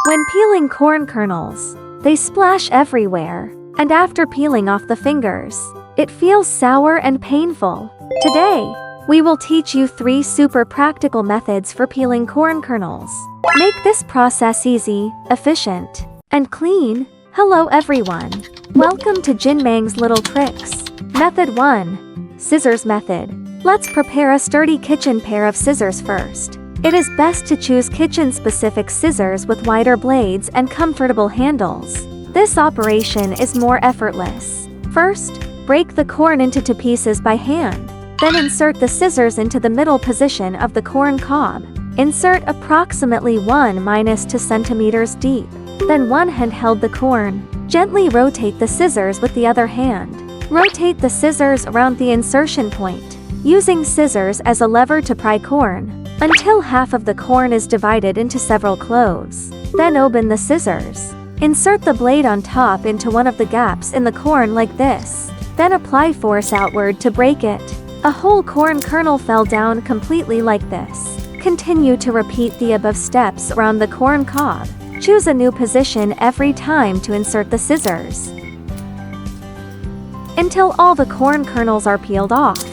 When peeling corn kernels, they splash everywhere, and after peeling off the fingers, it feels sour and painful. Today, we will teach you 3 super practical methods for peeling corn kernels. Make this process easy, efficient, and clean. Hello everyone. Welcome to Jinmang's Little Tricks. Method 1. Scissors method. Let's prepare a sturdy kitchen pair of scissors first. It is best to choose kitchen-specific scissors with wider blades and comfortable handles. This operation is more effortless. First, break the corn into 2 pieces by hand. Then insert the scissors into the middle position of the corn cob. Insert approximately 1-2 centimeters deep. Then one hand held the corn. Gently rotate the scissors with the other hand. Rotate the scissors around the insertion point, using scissors as a lever to pry corn, until half of the corn is divided into several cloves. Then open the scissors. Insert the blade on top into one of the gaps in the corn like this. Then apply force outward to break it. A whole corn kernel fell down completely like this. Continue to repeat the above steps around the corn cob. Choose a new position every time to insert the scissors, until all the corn kernels are peeled off.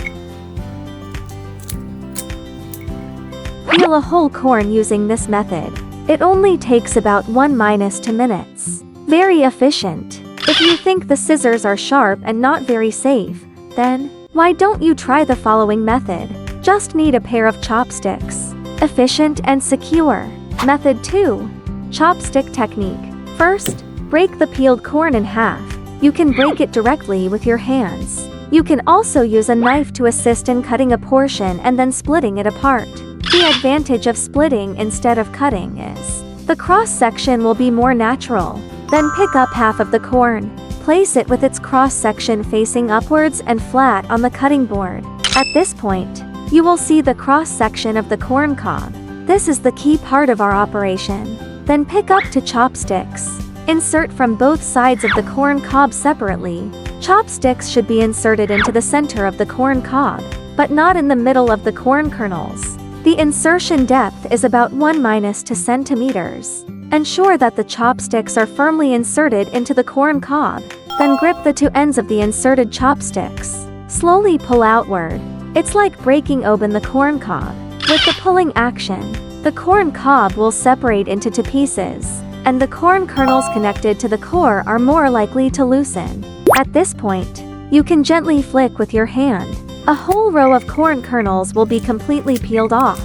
Peel a whole corn using this method. It only takes about 1-2 minutes. Very efficient. If you think the scissors are sharp and not very safe, then why don't you try the following method? Just need a pair of chopsticks. Efficient and secure. Method 2. Chopstick technique. First, break the peeled corn in half. You can break it directly with your hands. You can also use a knife to assist in cutting a portion and then splitting it apart. The advantage of splitting instead of cutting is the cross-section will be more natural. Then pick up half of the corn. Place it with its cross-section facing upwards and flat on the cutting board. At this point, you will see the cross-section of the corn cob. This is the key part of our operation. Then pick up 2 chopsticks. Insert from both sides of the corn cob separately. Chopsticks should be inserted into the center of the corn cob, but not in the middle of the corn kernels. The insertion depth is about 1-2 centimeters. Ensure that the chopsticks are firmly inserted into the corn cob. Then grip the 2 ends of the inserted chopsticks. Slowly pull outward. It's like breaking open the corn cob. With the pulling action, the corn cob will separate into 2 pieces, and the corn kernels connected to the core are more likely to loosen. At this point, you can gently flick with your hand. A whole row of corn kernels will be completely peeled off.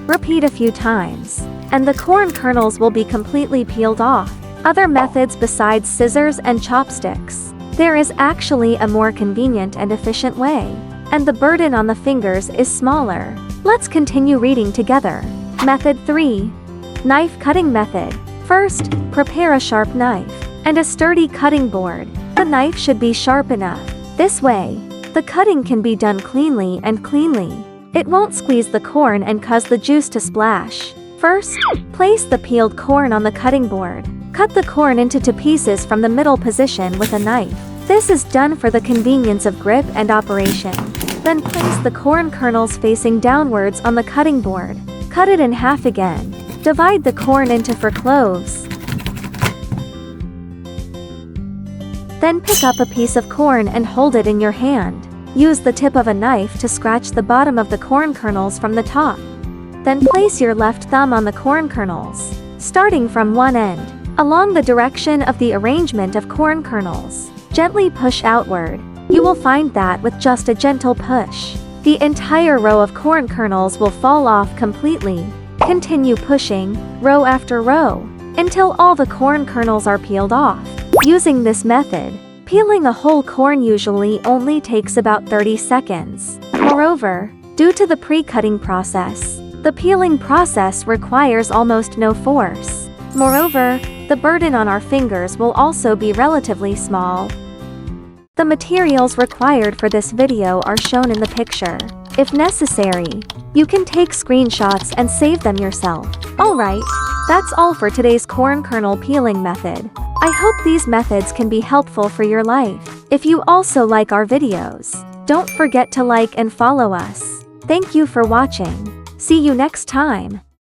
Repeat a few times, and the corn kernels will be completely peeled off. Other methods besides scissors and chopsticks. There is actually a more convenient and efficient way, and the burden on the fingers is smaller. Let's continue reading together. Method 3. Knife cutting method. First, prepare a sharp knife and a sturdy cutting board. The knife should be sharp enough. This way, the cutting can be done cleanly and cleanly. It won't squeeze the corn and cause the juice to splash. First, place the peeled corn on the cutting board. Cut the corn into 2 pieces from the middle position with a knife. This is done for the convenience of grip and operation. Then place the corn kernels facing downwards on the cutting board. Cut it in half again. Divide the corn into 4 cloves. Then pick up a piece of corn and hold it in your hand. Use the tip of a knife to scratch the bottom of the corn kernels from the top. Then place your left thumb on the corn kernels, starting from one end, along the direction of the arrangement of corn kernels. Gently push outward. You will find that with just a gentle push, the entire row of corn kernels will fall off completely. Continue pushing, row after row, until all the corn kernels are peeled off. Using this method, peeling a whole corn usually only takes about 30 seconds. Moreover, due to the pre-cutting process, the peeling process requires almost no force. Moreover, the burden on our fingers will also be relatively small. The materials required for this video are shown in the picture. If necessary, you can take screenshots and save them yourself. Alright, that's all for today's corn kernel peeling method. I hope these methods can be helpful for your life. If you also like our videos, don't forget to like and follow us. Thank you for watching. See you next time.